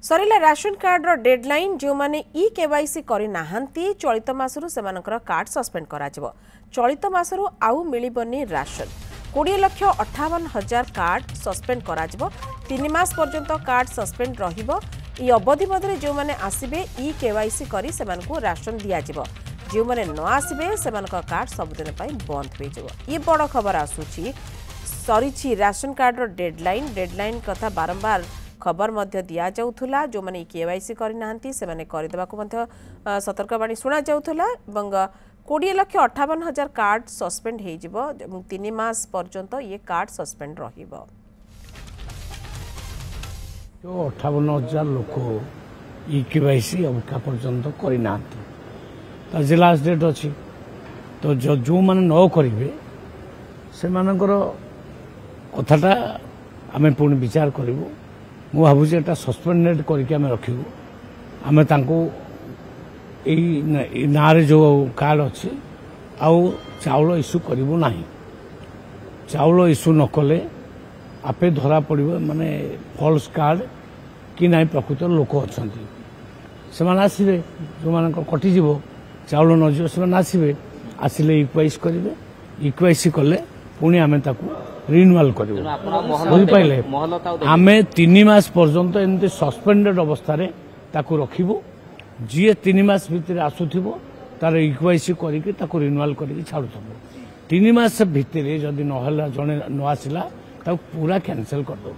सरिला ration card रो deadline जो माने e KYC करि नाहंती चलित मासरु सेमानकर कार्ड सस्पेंड करा जिवो। चलित मासरु आउ मिलिबनी राशन 20,58,000 कार्ड सस्पेंड करा जिवो। 3 मास पर्यंत कार्ड सस्पेंड रहिबो। ई अवधि मधरे जो माने आसीबे ई केवाईसी करि सेमानकु राशन दिया जिवो। जो माने न आसीबे सेमानकर कार्ड सबदिन पई बंद होई जिवो। ई बड़ खबर आसुची सरीची राशन कार्ड रो डेडलाइन कथा बारंबार खबर मध्य दिया जाउथुला। जो माने केवाईसी करि नाहंती से माने करि देबाको मध्य सतर्कवाणी सुना जाउथुला। 20,58,000 कार्ड सस्पेंड हे जिवो। 3 मास पर्यंत ये कार्ड सस्पेंड रहिबो। जो 58,000 लोक ई केवाईसी अब का पर्यंत करि नाहंती त जे लास्ट डेट अछि तो जो माने न करिवे से मानकर कथाटा आमे पुणी विचार करिवो। मु भावुँ एटा सस्पेंडेड करके आम रखू। आम ना जो कार्ड अच्छी आउ चाउल इश्यू करूँ ना। चाउल इश्यू न कले आपे धरा पड़ो माने फॉल्स कार्ड कि ना प्रकृत लोक अच्छा से आसवे जो मान कटिज चाउल नजो से आसवे आसिले इक्वाइज करेंगे। इक्वाइज कले पुणी आम रिन्यूअल करें। आम 3 मास पर्यंत एमती सस्पेंडेड अवस्था रखू। जी 3 मास भितर आसुथिबो तार इक्वाइसी करके रिन्यूअल करके छाड़ू। 3 मास भितर जदि न जड़े न आसला पूरा कैंसल करदे।